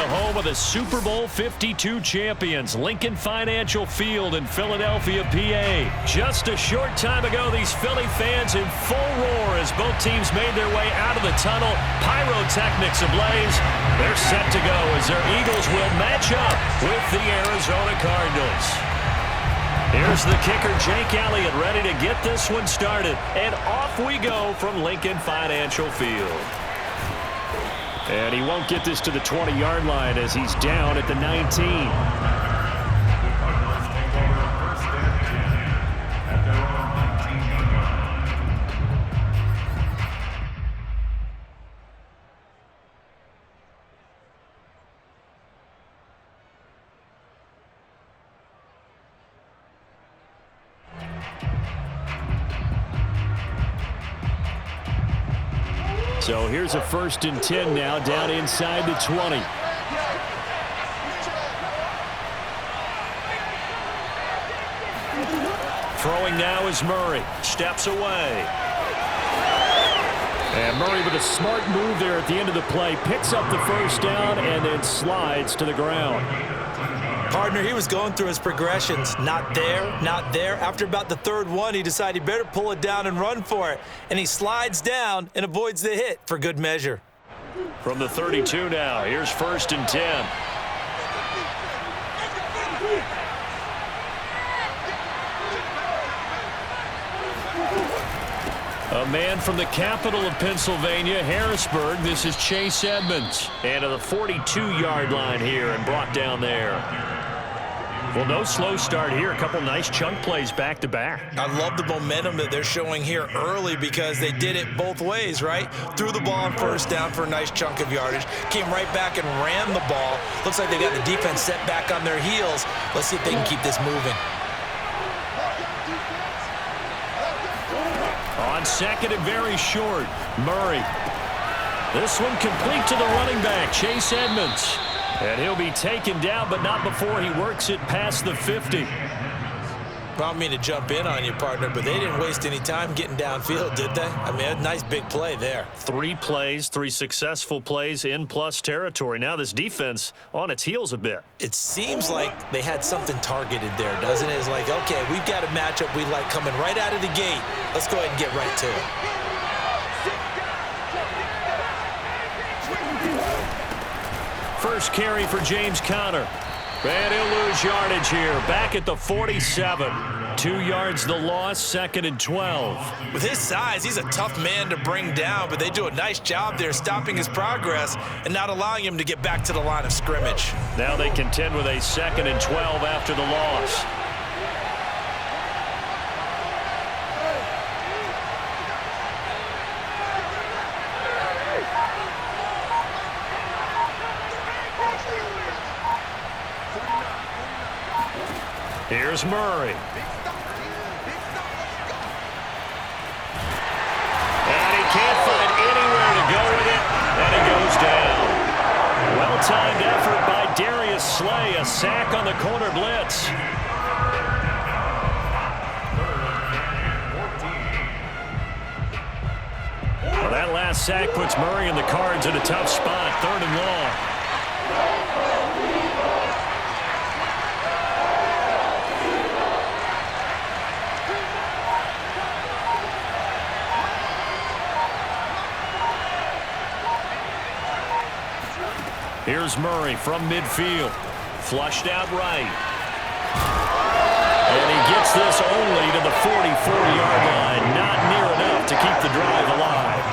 the home of the Super Bowl 52 champions, Lincoln Financial Field in Philadelphia, PA. Just a short time ago, these Philly fans in full roar as both teams made their way out of the tunnel. Pyrotechnics ablaze. They're set to go as their Eagles will match up with the Arizona Cardinals. Here's the kicker, Jake Elliott, ready to get this one started. And off we go from Lincoln Financial Field. And he won't get this to the 20-yard line as he's down at the 19. So here's a 1st and 10 now, down inside the 20. Throwing now is Murray. Steps away. And Murray with a smart move there at the end of the play. Picks up the 1st down and then slides to the ground. Partner, he was going through his progressions. Not there, not there. After about the 3rd one, he decided he better pull it down and run for it. And he slides down and avoids the hit for good measure. From the 32 now, here's 1st and 10. A man from the capital of Pennsylvania, Harrisburg. This is Chase Edmonds. And to the 42-yard line here and brought down there. Well, no slow start here. A couple nice chunk plays back-to-back. I love the momentum that they're showing here early because they did it both ways, right? Threw the ball on 1st down for a nice chunk of yardage. Came right back and ran the ball. Looks like they got the defense set back on their heels. Let's see if they can keep this moving. On 2nd and very short, Murray. This one complete to the running back, Chase Edmonds. And he'll be taken down, but not before he works it past the 50. I don't mean to jump in on you, partner, but they didn't waste any time getting downfield, did they? I mean, a nice big play there. 3 plays, 3 successful plays in plus territory. Now this defense on its heels a bit. It seems like they had something targeted there, doesn't it? It's like, okay, we've got a matchup we like coming right out of the gate. Let's go ahead and get right to it. First carry for James Conner. And he'll lose yardage here. Back at the 47. 2 yards the loss, 2nd and 12. With his size, he's a tough man to bring down, but they do a nice job there stopping his progress and not allowing him to get back to the line of scrimmage. Now they contend with a 2nd and 12 after the loss. Here's Murray. And he can't find anywhere to go with it, and he goes down. Well-timed effort by Darius Slay, a sack on the corner blitz. Well, that last sack puts Murray and the Cards in a tough spot, 3rd and long. Here's Murray from midfield. Flushed out right. And he gets this only to the 44-yard line. Not near enough to keep the drive alive.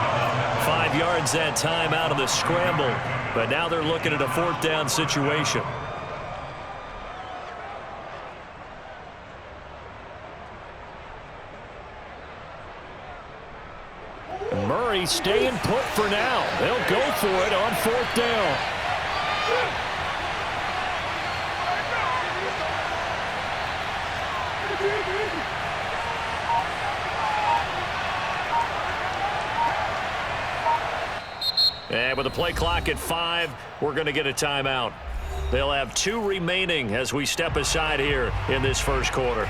5 yards that time out of the scramble. But now they're looking at a 4th down situation. Murray staying put for now. They'll go for it on 4th down. And with the play clock at 5, we're going to get a timeout. They'll have 2 remaining as we step aside here in this 1st quarter.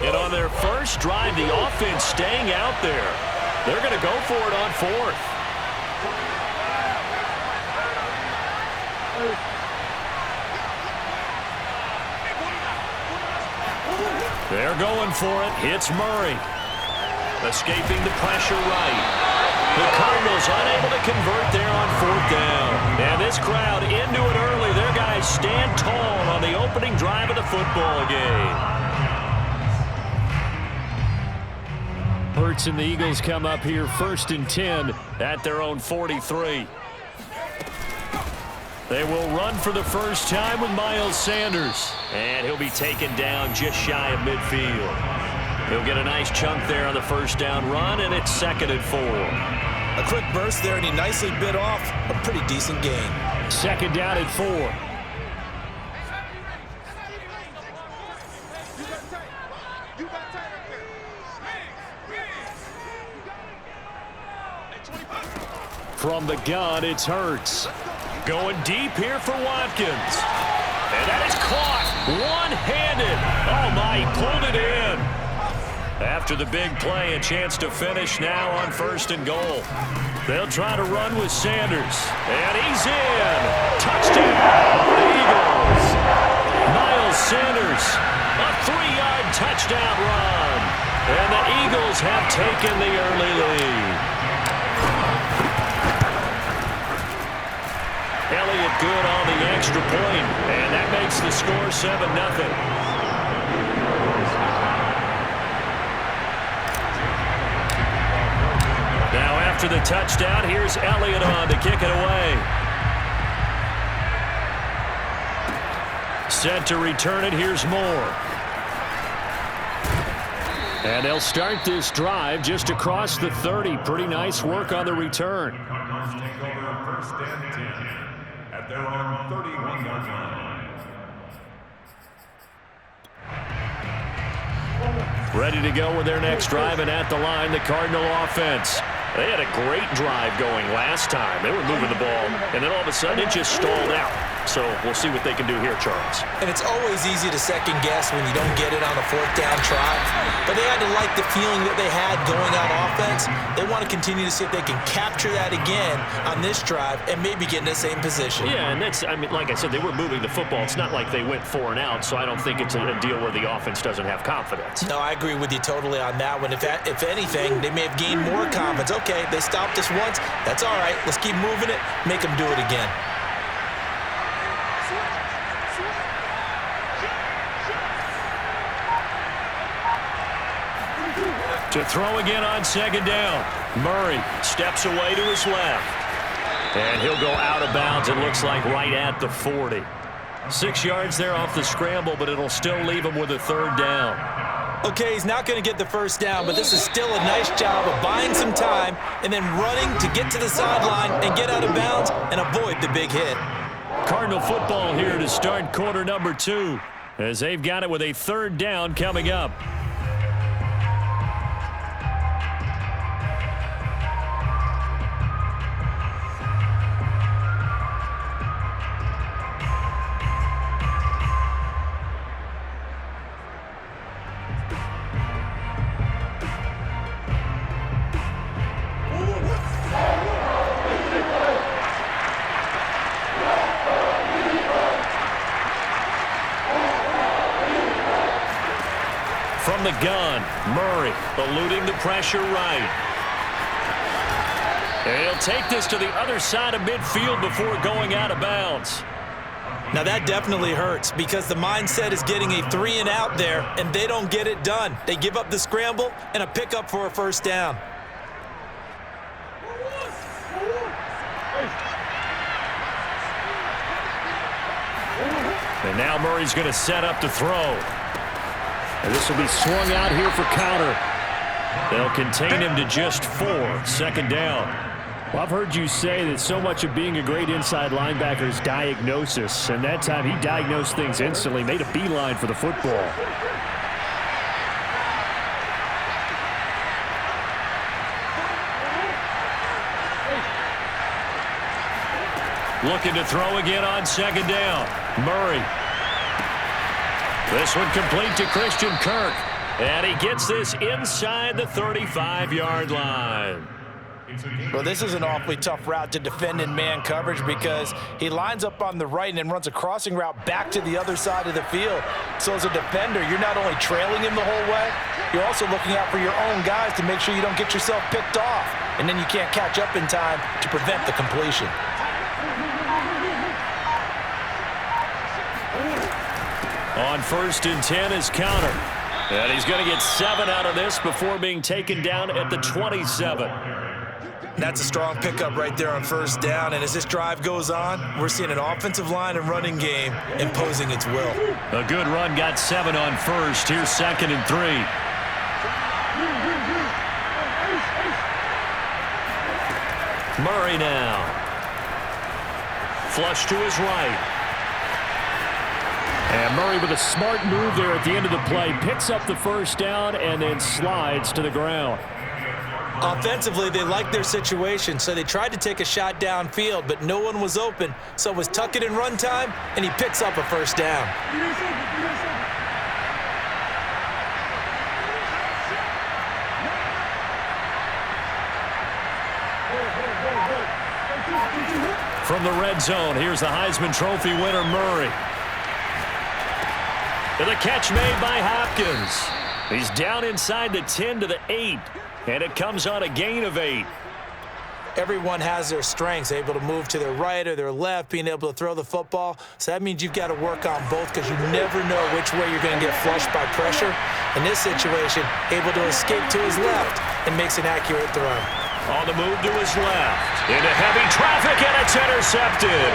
And on their first drive, the offense staying out there. They're going to go for it on fourth. They're going for it. Hits Murray. Escaping the pressure right. The Cardinals unable to convert there on fourth down. And this crowd into it early. Their guys stand tall on the opening drive of the football game. Hurts and the Eagles come up here 1st and 10 at their own 43. They will run for the first time with Miles Sanders. And he'll be taken down just shy of midfield. He'll get a nice chunk there on the first down run, and it's 2nd and 4. A quick burst there, and he nicely bit off a pretty decent gain. 2nd down and 4. From the gun, it's Hurts. Going deep here for Watkins. And that is caught. One-handed. Oh, my, he pulled it in. After the big play, a chance to finish now on 1st and goal. They'll try to run with Sanders. And he's in. Touchdown, the Eagles. Miles Sanders, a 3-yard touchdown run. And the Eagles have taken the early lead. Elliott good on the extra point, and that makes the score 7-0. Now after the touchdown, here's Elliott on to kick it away. Set to return it, here's Moore. And they'll start this drive just across the 30. Pretty nice work on the return. Cardinals take over 1st and 10 at their own 31-yard line. Ready to go with their next drive, and at the line, the Cardinal offense. They had a great drive going last time. They were moving the ball, and then all of a sudden it just stalled out. So we'll see what they can do here, Charles. And it's always easy to second guess when you don't get it on a 4th down try. But they had to like the feeling that they had going on offense. They want to continue to see if they can capture that again on this drive and maybe get in the same position. Yeah, and that's, I mean, like I said, they were moving the football. It's not like they went 4 and out, so I don't think it's a deal where the offense doesn't have confidence. No, I agree with you totally on that one. If anything, they may have gained more confidence. Okay, they stopped us once. That's all right. Let's keep moving it. Make them do it again. To throw again on 2nd down. Murray steps away to his left. And he'll go out of bounds, it looks like, right at the 40. 6 yards there off the scramble, but it'll still leave him with a 3rd down. Okay, he's not going to get the first down, but this is still a nice job of buying some time and then running to get to the sideline and get out of bounds and avoid the big hit. Cardinal football here to start quarter number 2, as they've got it with a 3rd down coming up. From the gun, Murray eluding the pressure right. And he'll take this to the other side of midfield before going out of bounds. Now that definitely hurts because the mindset is getting a 3 and out there, and they don't get it done. They give up the scramble and a pickup for a first down. And now Murray's going to set up to throw. And this will be swung out here for counter. They'll contain him to just 4. 2nd down. Well, I've heard you say that so much of being a great inside linebacker is diagnosis. And that time he diagnosed things instantly, made a beeline for the football. Looking to throw again on 2nd down. Murray. This one complete to Christian Kirk. And he gets this inside the 35-yard line. Well, this is an awfully tough route to defend in man coverage because he lines up on the right and then runs a crossing route back to the other side of the field. So as a defender, you're not only trailing him the whole way, you're also looking out for your own guys to make sure you don't get yourself picked off. And then you can't catch up in time to prevent the completion. On 1st and 10 is counter. And he's going to get 7 out of this before being taken down at the 27. That's a strong pickup right there on 1st down. And as this drive goes on, we're seeing an offensive line and running game imposing its will. A good run got 7 on 1st. Here's 2nd and 3. Murray now. Flush to his right. And Murray with a smart move there at the end of the play. Picks up the 1st down and then slides to the ground. Offensively, they liked their situation, so they tried to take a shot downfield, but no one was open. So it was tuck it in run time, and he picks up a 1st down. From the red zone, here's the Heisman Trophy winner, Murray. And the catch made by Hopkins. He's down inside the 10 to the 8. And it comes on a gain of 8. Everyone has their strengths, able to move to their right or their left, being able to throw the football. So that means you've got to work on both because you never know which way you're going to get flushed by pressure. In this situation, able to escape to his left and makes an accurate throw. On the move to his left. Into heavy traffic, and it's intercepted.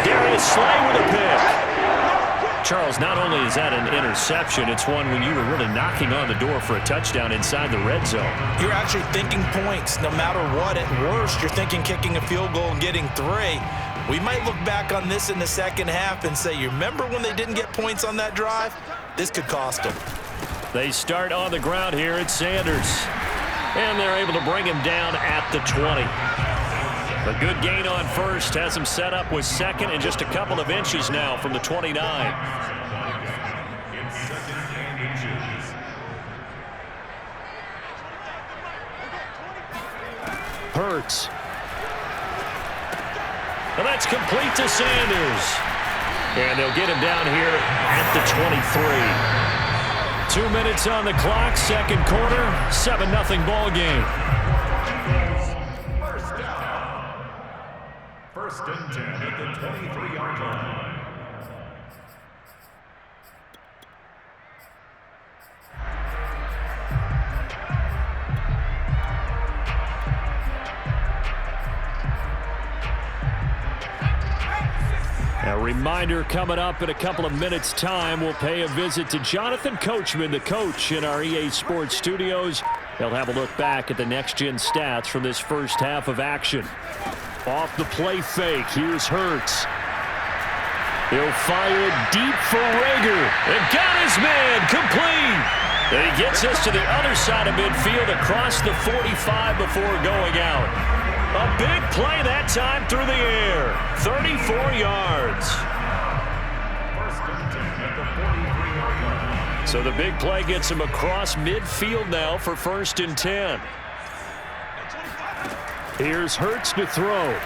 Darius Slay with a pick. Charles, not only is that an interception, it's one when you were really knocking on the door for a touchdown inside the red zone. You're actually thinking points no matter what. At worst, you're thinking kicking a field goal and getting 3. We might look back on this in the second half and say, you remember when they didn't get points on that drive? This could cost them. They start on the ground here at Sanders. And they're able to bring him down at the 20. A good gain on 1st has him set up with 2nd and just a couple of inches now from the 29. Hurts. Well, that's complete to Sanders. And they'll get him down here at the 23. 2 minutes on the clock, 2nd quarter, 7-0 ball game. 1st and 10 at the 23-yard line. A reminder coming up in a couple of minutes' time. We'll pay a visit to Jonathan Coachman, the coach in our EA Sports studios. He'll have a look back at the next-gen stats from this first half of action. Off the play fake, here's Hurts. He'll fire it deep for Rager. And got his man complete. And he gets us to the other side of midfield across the 45 before going out. A big play that time through the air. 34 yards. 1st and 10 at the 43-yard line. So the big play gets him across midfield now for 1st and 10. Here's Hurts to throw.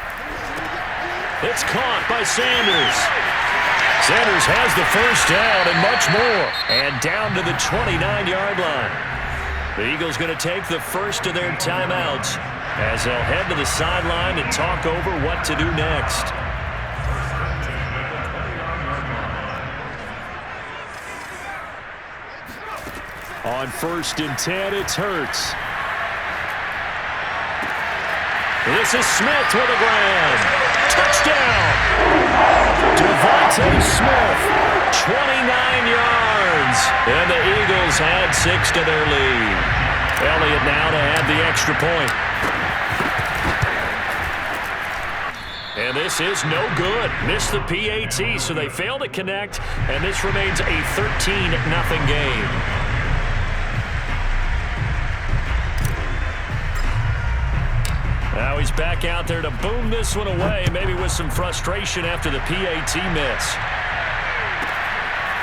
It's caught by Sanders. Sanders has the 1st down and much more. And down to the 29-yard line. The Eagles going to take the first of their timeouts as they'll head to the sideline and talk over what to do next. On 1st and 10, it's Hurts. This is Smith with a grab. Touchdown! Devontae Smith, 29 yards. And the Eagles had 6 to their lead. Elliott now to add the extra point. And this is no good. Missed the PAT, so they fail to connect, and this remains a 13-0 game. Now he's back out there to boom this one away, maybe with some frustration after the PAT miss.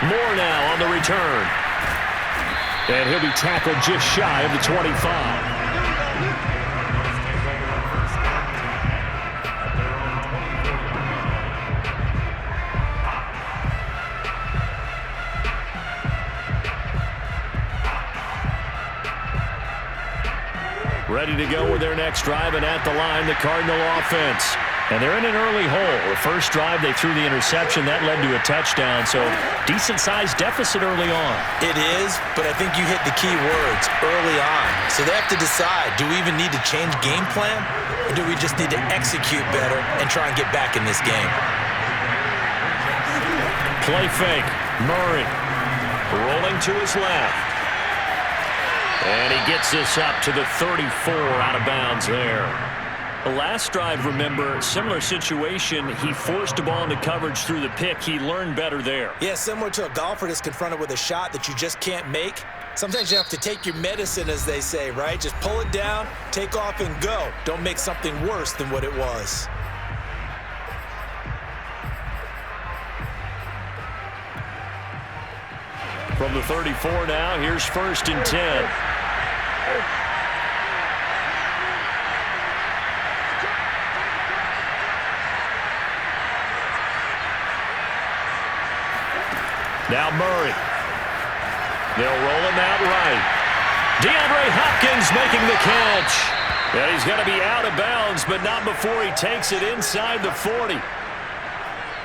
Moore now on the return. And he'll be tackled just shy of the 25. Ready to go with their next drive, and at the line, the Cardinal offense. And they're in an early hole. The first drive, they threw the interception. That led to a touchdown, so decent-sized deficit early on. It is, but I think you hit the key words, early on. So they have to decide, do we even need to change game plan, or do we just need to execute better and try and get back in this game? Play fake. Murray rolling to his left. And he gets this up to the 34, out of bounds there. The last drive, remember, similar situation. He forced the ball into coverage through the pick. He learned better there. Yeah, similar to a golfer that's confronted with a shot that you just can't make. Sometimes you have to take your medicine, as they say, right? Just pull it down, take off, and go. Don't make something worse than what it was. From the 34 now, here's 1st and 10. Now Murray. They'll roll him out right. DeAndre Hopkins making the catch. And he's going to be out of bounds, but not before he takes it inside the 40.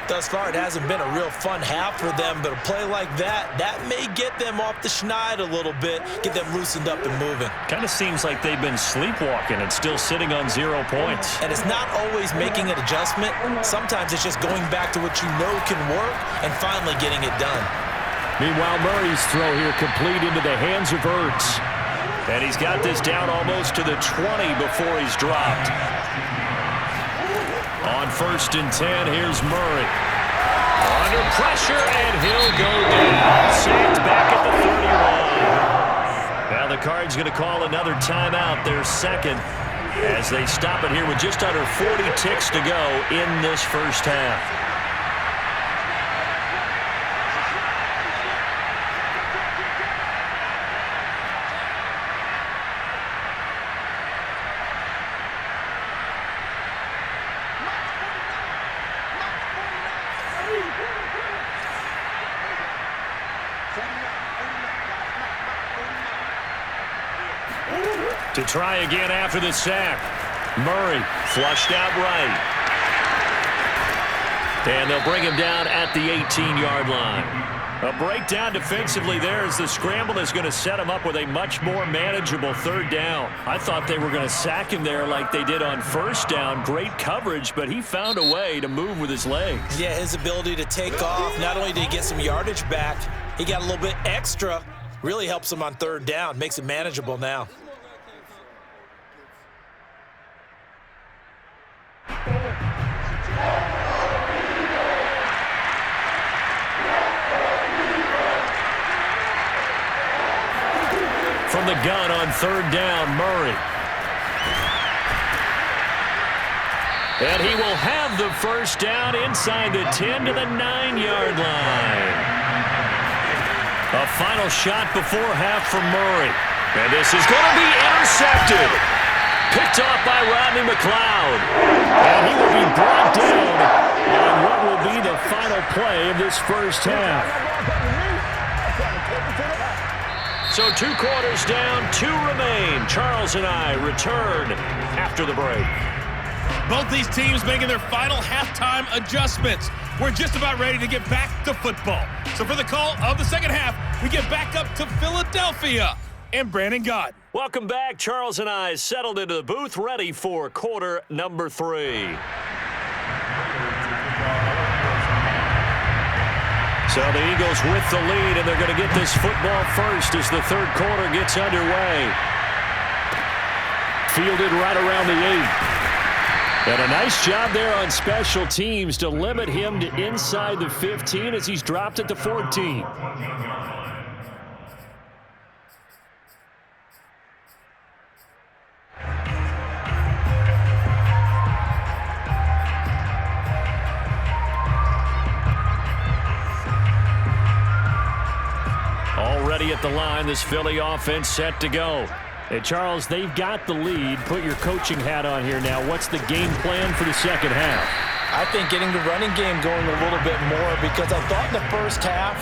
Thus far, it hasn't been a real fun half for them, but a play like that may get them off the schneid a little bit, get them loosened up and moving. Kind of seems like they've been sleepwalking and still sitting on 0 points. And it's not always making an adjustment. Sometimes it's just going back to what you know can work and finally getting it done. Meanwhile, Murray's throw here complete into the hands of Ertz. And he's got this down almost to the 20 before he's dropped. On 1st and 10, here's Murray. Under pressure, and he'll go down. Sacked back at the 31. Now the Cards going to call another timeout, their second, as they stop it here with just under 40 ticks to go in this first half. To try again after the sack. Murray flushed out right. And they'll bring him down at the 18-yard line. A breakdown defensively there as the scramble is going to set him up with a much more manageable 3rd down. I thought they were going to sack him there like they did on 1st down. Great coverage, but he found a way to move with his legs. Yeah, his ability to take off. Not only did he get some yardage back, he got a little bit extra. Really helps him on 3rd down. Makes it manageable now. From the gun on 3rd down, Murray. And he will have the first down inside the 10 to the 9-yard line. A final shot before half from Murray. And this is going to be intercepted. Picked off by Rodney McLeod. And he will be brought down on what will be the final play of this first half. So 2 quarters down, 2 remain. Charles and I return after the break. Both these teams making their final halftime adjustments. We're just about ready to get back to football. So for the call of the second half, we get back up to Philadelphia and Brandon Gott. Welcome back. Charles and I settled into the booth, ready for quarter number 3. So the Eagles with the lead, and they're going to get this football first as the 3rd quarter gets underway. Fielded right around the 8. And a nice job there on special teams to limit him to inside the 15 as he's dropped at the 14. ready at the line. This Philly offense set to go. Hey, Charles, they've got the lead. Put your coaching hat on here now. What's the game plan for the second half? I think getting the running game going a little bit more, because I thought in the first half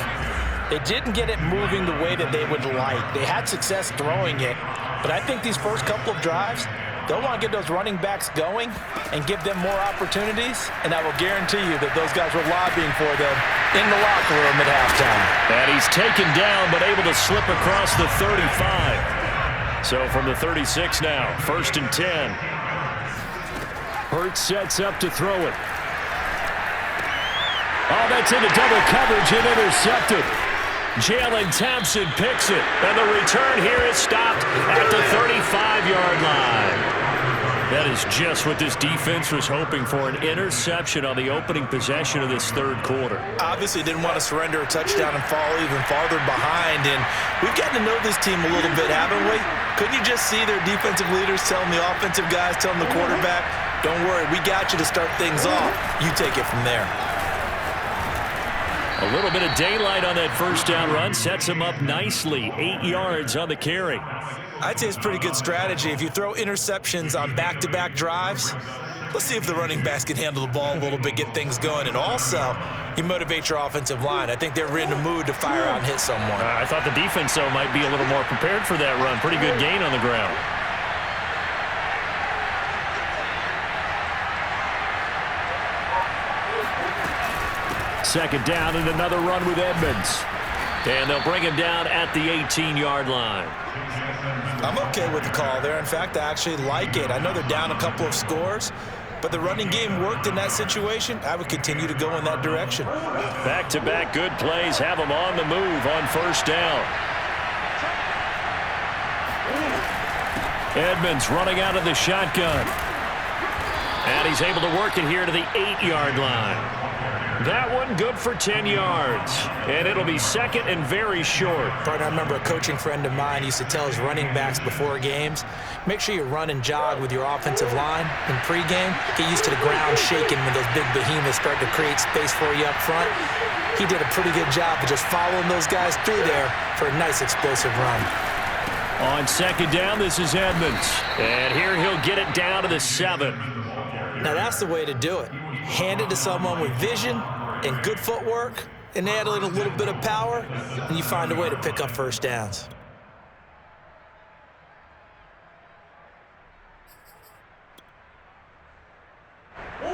they didn't get it moving the way that they would like. They had success throwing it, but I think these first couple of drives, they'll want to get those running backs going and give them more opportunities, and I will guarantee you that those guys were lobbying for them in the locker room at halftime. And he's taken down but able to slip across the 35. So from the 36 now, 1st and 10. Hurts sets up to throw it. Oh, that's into double coverage and intercepted. Jalen Thompson picks it, and the return here is stopped at the 35-yard line. That is just what this defense was hoping for, an interception on the opening possession of this third quarter. Obviously didn't want to surrender a touchdown and fall even farther behind, and we've gotten to know this team a little bit, haven't we? Couldn't you just see their defensive leaders telling the offensive guys, telling the quarterback, don't worry, we got you to start things off. You take it from there. A little bit of daylight on that first down run sets him up nicely. 8 yards on the carry. I'd say it's pretty good strategy. If you throw interceptions on back-to-back drives, let's see if the running backs can handle the ball a little bit, get things going. And also, you motivate your offensive line. I think they're in the mood to fire out and hit someone. I thought the defense, though, might be a little more prepared for that run. Pretty good gain on the ground. Second down and another run with Edmonds. And they'll bring him down at the 18-yard line. I'm okay with the call there. In fact, I actually like it. I know they're down a couple of scores, but the running game worked in that situation. I would continue to go in that direction. Back-to-back good plays have him on the move on first down. Edmonds running out of the shotgun. And he's able to work it here to the 8-yard line. That one good for 10 yards. And it'll be second and very short. Partner, I remember a coaching friend of mine used to tell his running backs before games, make sure you run and jog with your offensive line in pregame. Get used to the ground shaking when those big behemoths start to create space for you up front. He did a pretty good job of just following those guys through there for a nice explosive run. On second down, this is Edmonds. And here he'll get it down to the 7. Now that's the way to do it. Hand it to someone with vision and good footwork, and add a little bit of power, and you find a way to pick up first downs.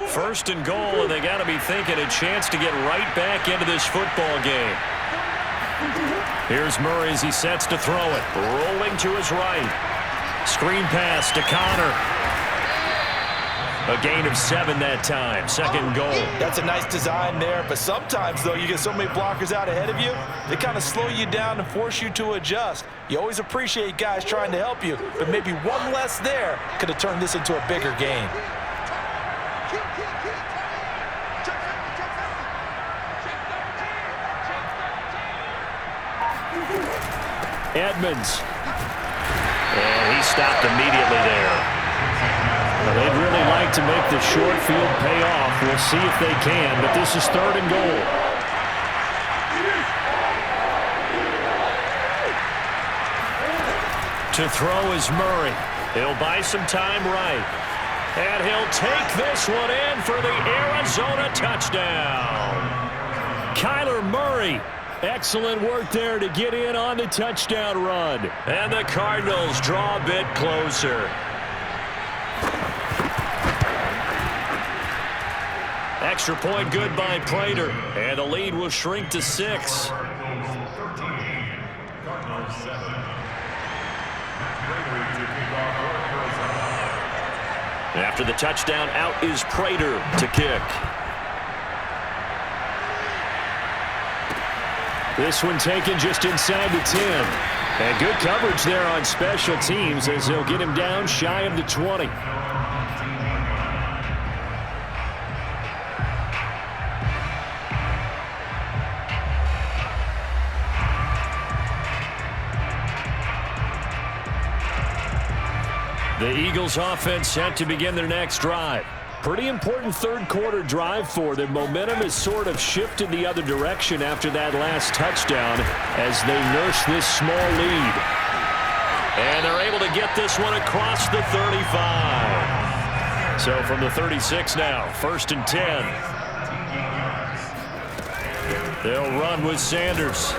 First and goal, and they got to be thinking a chance to get right back into this football game. Here's Murray as he sets to throw it. Rolling to his right. Screen pass to Connor. A gain of 7 that time. Second goal. That's a nice design there, but sometimes, though, you get so many blockers out ahead of you, they kind of slow you down and force you to adjust. You always appreciate guys trying to help you, but maybe one less there could have turned this into a bigger game. Edmonds. And he stopped immediately there. Well, they'd really like to make the short field pay off. We'll see if they can, but this is third and goal. To throw is Murray. He'll buy some time right. And he'll take this one in for the Arizona touchdown. Kyler Murray. Excellent work there to get in on the touchdown run. And the Cardinals draw a bit closer. Extra point good by Prater. And the lead will shrink to 6. After the touchdown, out is Prater to kick. This one taken just inside the 10. And good coverage there on special teams as they'll get him down shy of the 20. The Eagles offense set to begin their next drive. Pretty important third quarter drive for them. Momentum has sort of shifted the other direction after that last touchdown as they nurse this small lead. And they're able to get this one across the 35. So from the 36 now, 1st and 10. They'll run with Sanders.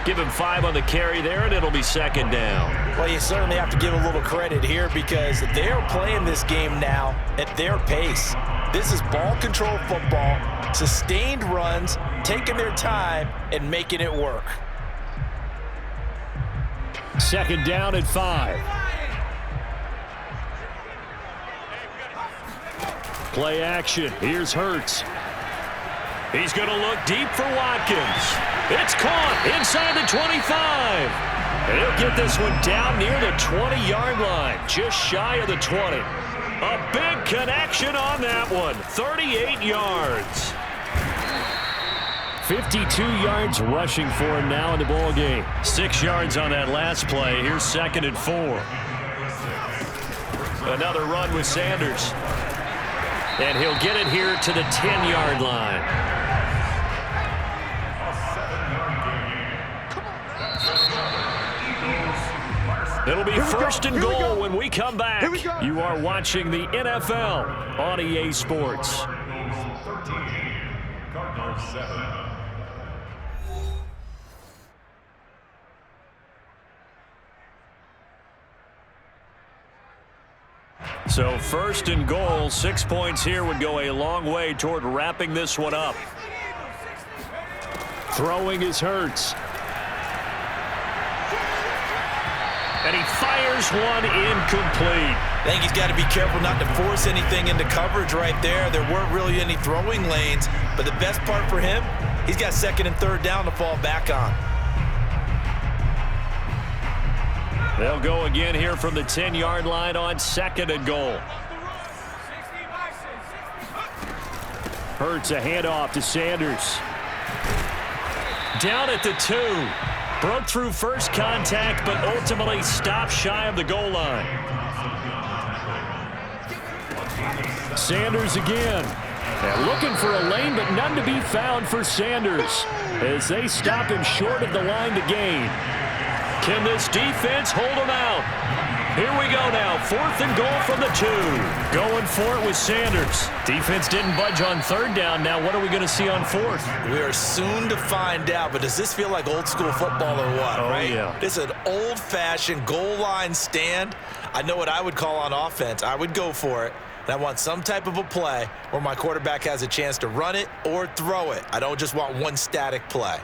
Give him 5 on the carry there, and it'll be 2nd down. Well, you certainly have to give a little credit here because they're playing this game now at their pace. This is ball control football, sustained runs, taking their time, and making it work. 2nd down and 5. Play action. Here's Hurts. He's going to look deep for Watkins. It's caught inside the 25. And he'll get this one down near the 20-yard line, just shy of the 20. A big connection on that one, 38 yards. 52 yards rushing for him now in the ball game. 6 yards on that last play. Here's 2nd and 4. Another run with Sanders. And he'll get it here to the 10-yard line. It'll be 1st and goal when we come back. You are watching the NFL on EA Sports. 13, Cardinals 7. So 1st and goal, 6 points here would go a long way toward wrapping this one up. Throwing is Hurts. And he fires one incomplete. I think he's got to be careful not to force anything into coverage right there. There weren't really any throwing lanes, but the best part for him, he's got 2nd and 3rd down to fall back on. They'll go again here from the 10-yard line on 2nd and goal. Hurts a handoff to Sanders. Down at the 2. Broke through first contact, but ultimately stopped shy of the goal line. Sanders again. And looking for a lane, but none to be found for Sanders as they stop him short of the line to gain. Can this defense hold him out? Here we go now. 4th and goal from the 2. Going for it with Sanders. Defense didn't budge on 3rd down. Now what are we going to see on 4th? We are soon to find out, but does this feel like old school football or what, right? Yeah. This is an old-fashioned goal line stand. I know what I would call on offense. I would go for it. And I want some type of a play where my quarterback has a chance to run it or throw it. I don't just want one static play.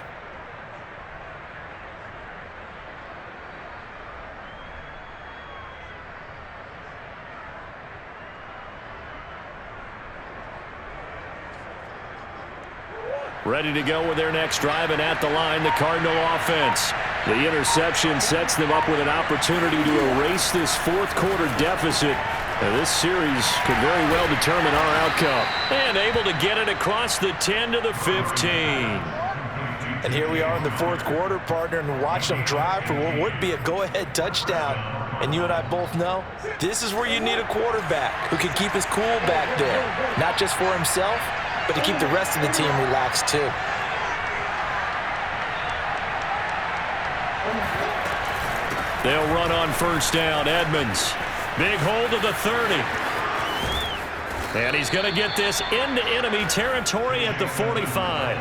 Ready to go with their next drive, and at the line, the Cardinal offense. The interception sets them up with an opportunity to erase this 4th quarter deficit. And this series could very well determine our outcome. And able to get it across the 10 to the 15. And here we are in the 4th quarter, partner, and watch them drive for what would be a go-ahead touchdown. And you and I both know this is where you need a quarterback who can keep his cool back there, not just for himself, but to keep the rest of the team relaxed too. They'll run on 1st down. Edmonds. Big hold of the 30. And he's going to get this into enemy territory at the 45.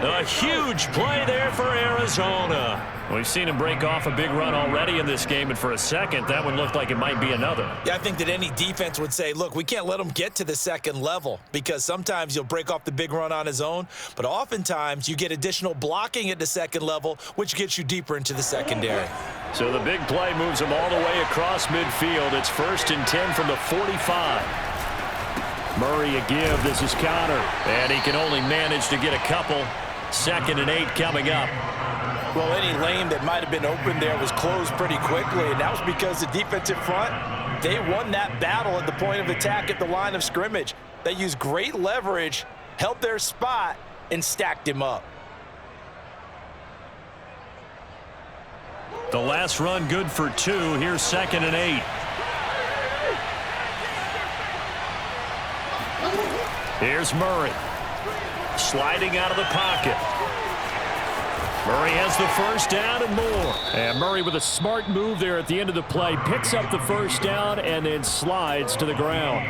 A huge play there for Arizona. We've seen him break off a big run already in this game, and for a second, that one looked like it might be another. Yeah, I think that any defense would say, look, we can't let him get to the 2nd level because sometimes you'll break off the big run on his own, but oftentimes you get additional blocking at the 2nd level, which gets you deeper into the secondary. So the big play moves him all the way across midfield. It's 1st and 10 from the 45. Murray a give. This is Connor, and he can only manage to get a couple. 2nd and 8 coming up. Well, any lane that might have been open there was closed pretty quickly, and that was because the defensive front, they won that battle at the point of attack at the line of scrimmage. They used great leverage, held their spot, and stacked him up. The last run good for 2. Here's 2nd and 8. Here's Murray. Sliding out of the pocket. Murray has the first down and more. And Murray with a smart move there at the end of the play. Picks up the first down and then slides to the ground.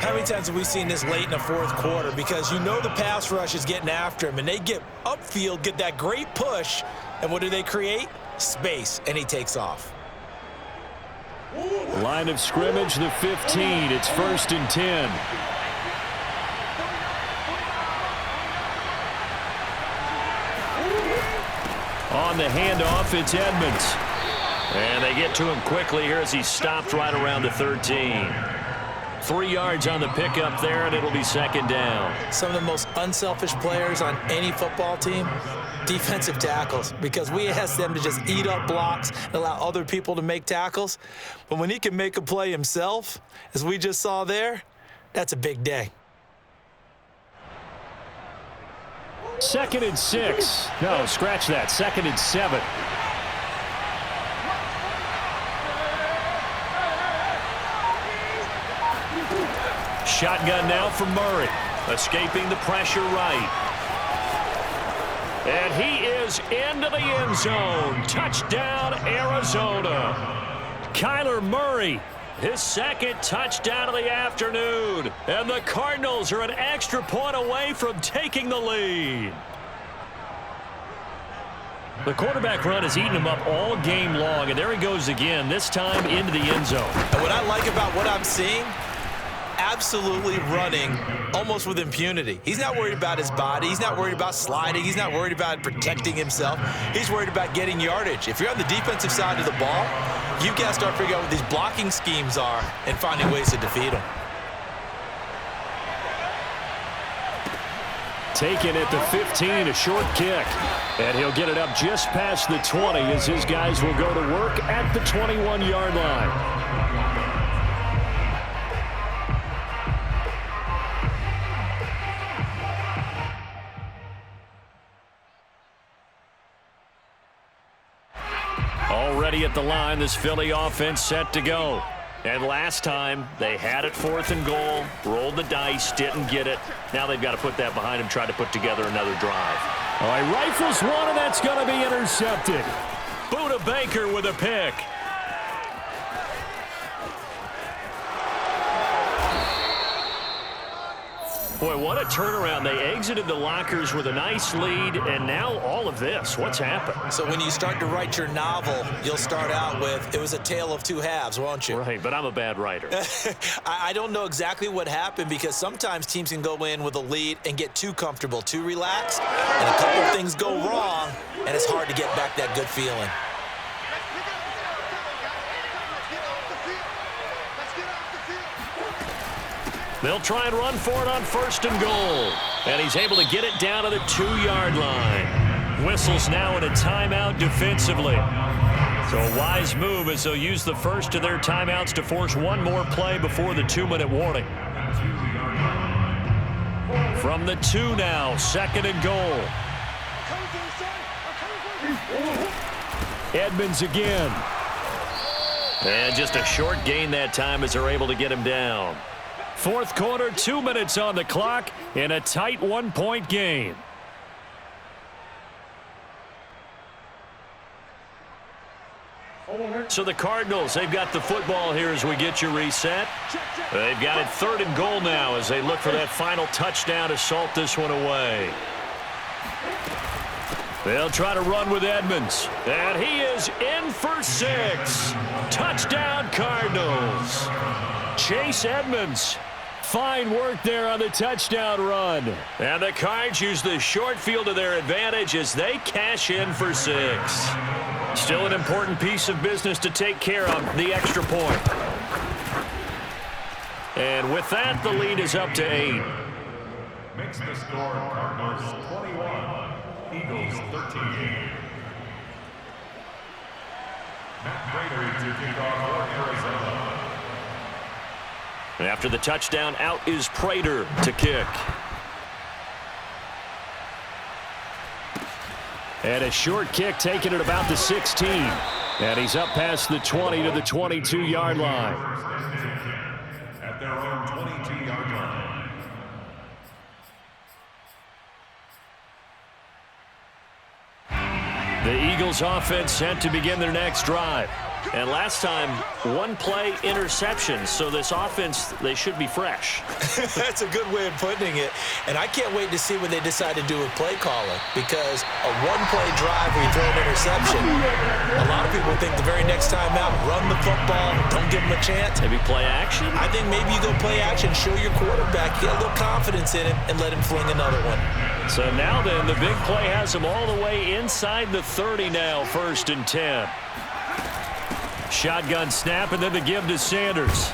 How many times have we seen this late in the fourth quarter? Because you know the pass rush is getting after him, and they get upfield, get that great push, and what do they create? Space, and he takes off. Line of scrimmage, the 15. It's 1st and 10. On the handoff, it's Edmonds. And they get to him quickly here as he stopped right around the 13. 3 yards on the pickup there, and it'll be 2nd down. Some of the most unselfish players on any football team, defensive tackles, because we ask them to just eat up blocks and allow other people to make tackles. But when he can make a play himself, as we just saw there, that's a big day. 2nd and 6. No, scratch that. 2nd and 7. Shotgun now for Murray. Escaping the pressure right. And he is into the end zone. Touchdown, Arizona. Kyler Murray, his 2nd touchdown of the afternoon. And the Cardinals are an extra point away from taking the lead. The quarterback run has eaten him up all game long, and there he goes again, this time into the end zone. And what I like about what I'm seeing, absolutely running almost with impunity. He's not worried about his body. He's not worried about sliding. He's not worried about protecting himself. He's worried about getting yardage. If you're on the defensive side of the ball, you've got to start figuring out what these blocking schemes are and finding ways to defeat them. Taken at the 15, a short kick. And he'll get it up just past the 20 as his guys will go to work at the 21-yard line. Already at the line, this Philly offense set to go. And last time, they had it 4th and goal, rolled the dice, didn't get it. Now they've got to put that behind them, try to put together another drive. All right, rifles one, and that's going to be intercepted. Buda Baker with a pick. Boy, what a turnaround. They exited the lockers with a nice lead, and now all of this. What's happened? So when you start to write your novel, you'll start out with, it was a tale of two halves, won't you? Right, but I'm a bad writer. I don't know exactly what happened, because sometimes teams can go in with a lead and get too comfortable, too relaxed, and a couple of things go wrong, and it's hard to get back that good feeling. They'll try and run for it on 1st and goal. And he's able to get it down to the 2-yard line. Whistles now in a timeout defensively. So a wise move as they'll use the first of their timeouts to force one more play before the 2-minute warning. From the 2 now, 2nd and goal. Edmonds again. And just a short gain that time as they're able to get him down. 4th quarter, 2 minutes on the clock in a tight 1-point game. So the Cardinals, they've got the football here as we get you reset. They've got it 3rd and goal now as they look for that final touchdown to salt this one away. They'll try to run with Edmonds. And he is in for 6. Touchdown, Cardinals. Chase Edmonds. Fine work there on the touchdown run. And the Cards use the short field to their advantage as they cash in for 6. Still an important piece of business to take care of, the extra point. And with that, the lead is up to 8. Makes the score Cardinals 21, Eagles 13. Matt Prater to kick off for Arizona. And after the touchdown, out is Prater to kick. And a short kick taken at about the 16. And he's up past the 20 to the 22-yard line. At their own 22-yard line. The Eagles offense set to begin their next drive. And last time, one play interception. So this offense, they should be fresh. That's a good way of putting it. And I can't wait to see what they decide to do with play calling, because a one-play drive where you throw an interception, a lot of people think the very next time out, run the football, don't give them a chance. Maybe play action? I think maybe you go play action, show your quarterback, get a little confidence in him, and let him fling another one. So now then, the big play has him all the way inside the 30 now, 1st and 10. Shotgun snap, and then the give to Sanders.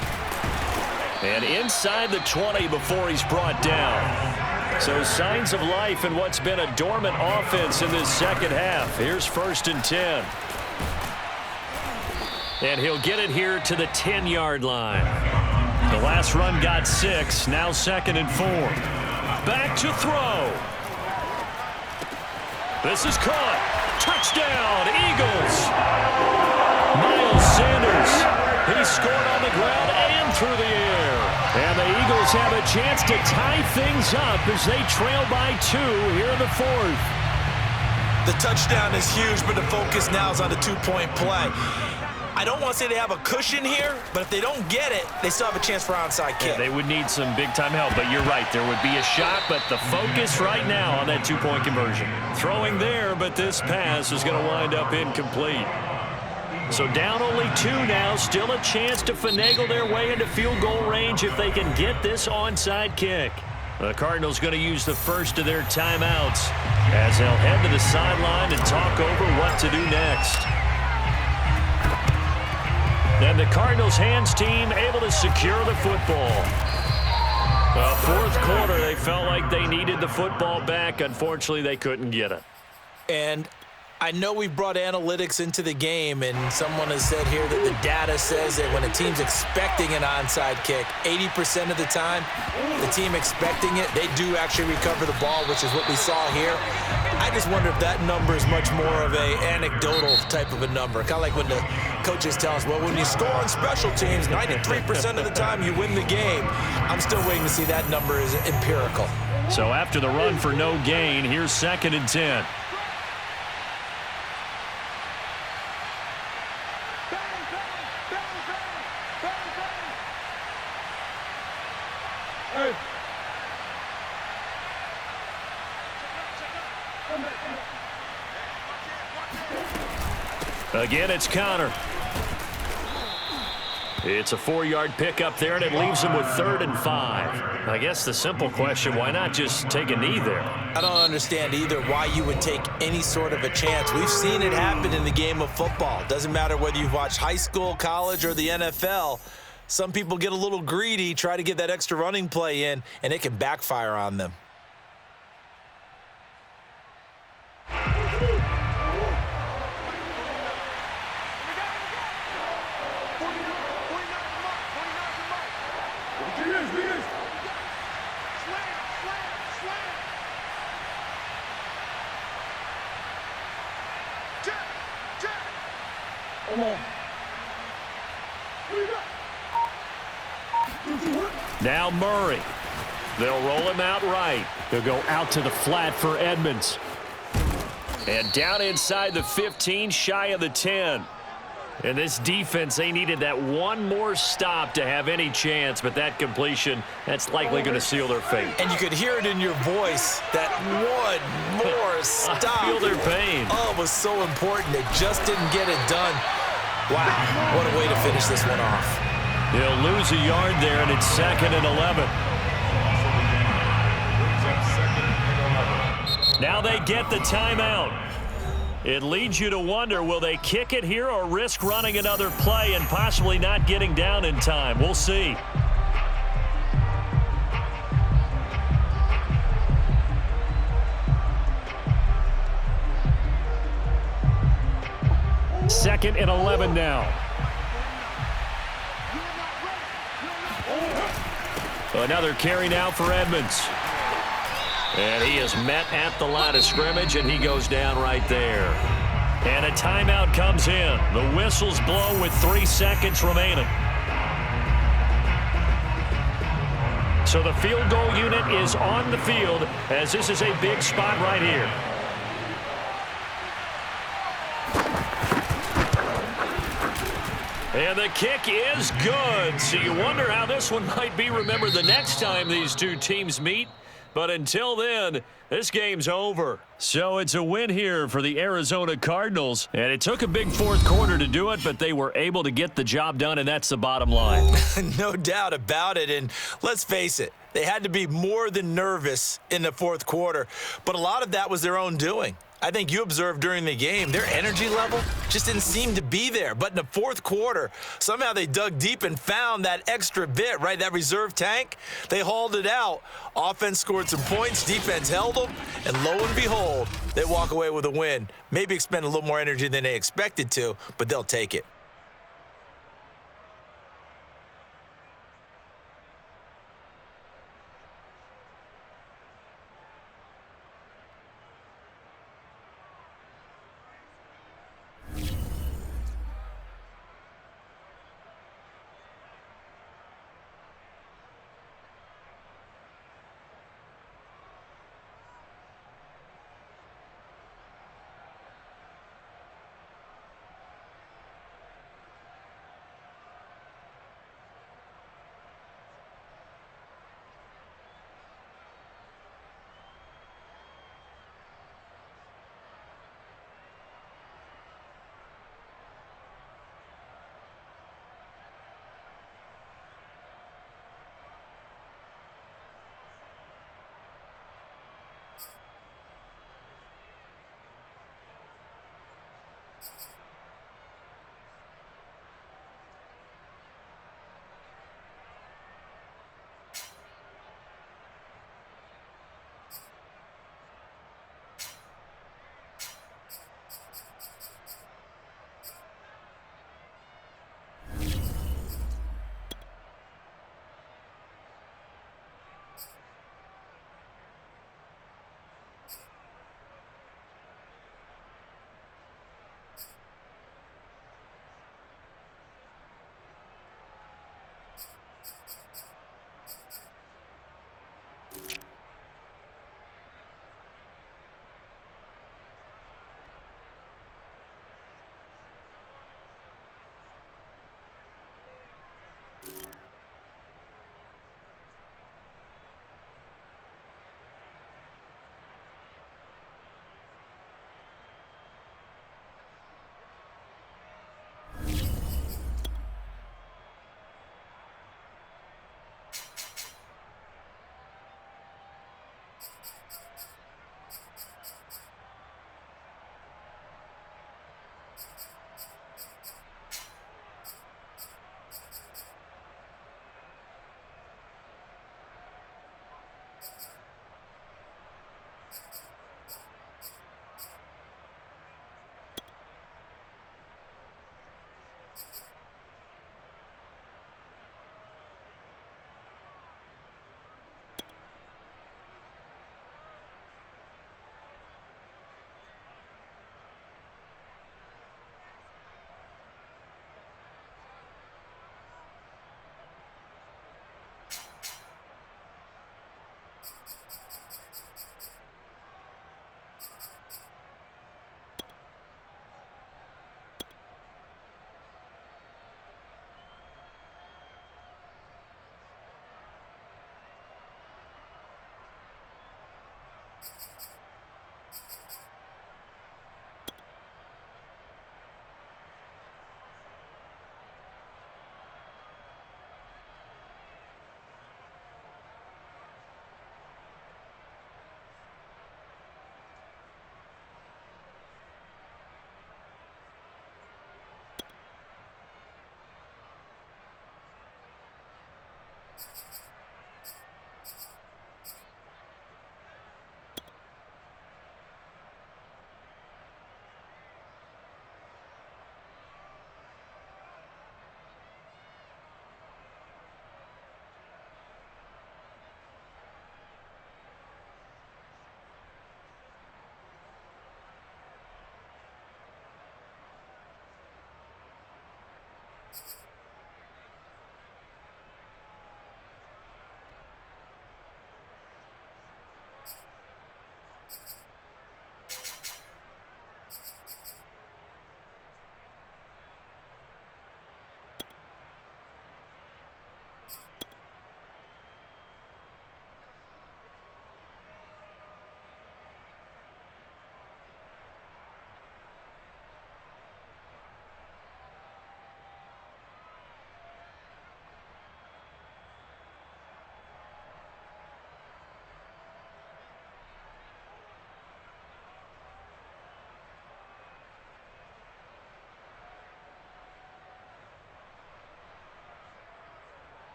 And inside the 20 before he's brought down. So signs of life in what's been a dormant offense in this second half. Here's 1st and 10. And he'll get it here to the 10-yard line. The last run got 6, now 2nd and 4. Back to throw. This is caught. Touchdown, Eagles. Miles Sanders, he scored on the ground and through the air. And the Eagles have a chance to tie things up as they trail by 2 here in the 4th. The touchdown is huge, but the focus now is on the two-point play. I don't want to say they have a cushion here, but if they don't get it, they still have a chance for onside kick. Yeah, they would need some big-time help, but you're right. There would be a shot, but the focus right now on that two-point conversion. Throwing there, but this pass is going to wind up incomplete. So down only 2 now, still a chance to finagle their way into field goal range if they can get this onside kick. The Cardinals going to use the first of their timeouts as they'll head to the sideline and talk over what to do next. Then the Cardinals hands team able to secure the football. The 4th quarter, they felt like they needed the football back. Unfortunately, they couldn't get it. And I know we brought analytics into the game, and someone has said here that the data says that when a team's expecting an onside kick, 80% of the time, the team expecting it, they do actually recover the ball, which is what we saw here. I just wonder if that number is much more of a anecdotal type of a number. Kind of like when the coaches tell us, well, when you score on special teams, 93% of the time you win the game. I'm still waiting to see that number is empirical. So after the run for no gain, here's 2nd and 10. Again, it's Connor. It's a 4-yard pickup there, and it leaves him with 3rd and 5. I guess the simple question, why not just take a knee there? I don't understand either why you would take any sort of a chance. We've seen it happen in the game of football. Doesn't matter whether you've watched high school, college, or the NFL. Some people get a little greedy, try to get that extra running play in, and it can backfire on them. Now Murray. They'll roll him out right. They'll go out to the flat for Edmonds. And down inside the 15, shy of the 10. And this defense, they needed that one more stop to have any chance, but that completion, that's likely going to seal their fate. And you could hear it in your voice, that one more stop. I feel their pain. Oh, it was so important. They just didn't get it done. Wow, what a way to finish this one off. He'll lose a yard there, and it's 2nd and 11. Now they get the timeout. It leads you to wonder, will they kick it here or risk running another play and possibly not getting down in time? We'll see. Second and 11 now. Another carry now for Edmonds. And he is met at the line of scrimmage, and he goes down right there. And a timeout comes in. The whistle's blown with 3 seconds remaining. So the field goal unit is on the field as this is a big spot right here. And the kick is good. So you wonder how this one might be remembered the next time these two teams meet. But until then, this game's over. So it's a win here for the Arizona Cardinals. And it took a big fourth quarter to do it, but they were able to get the job done, and that's the bottom line. No doubt about it. And let's face it, they had to be more than nervous in the fourth quarter. But a lot of that was their own doing. I think you observed during the game, their energy level just didn't seem to be there. But in the fourth quarter, somehow they dug deep and found that extra bit, right? That reserve tank. They hauled it out. Offense scored some points. Defense held them. And lo and behold, they walk away with a win. Maybe expend a little more energy than they expected to, but they'll take it.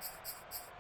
Thank you.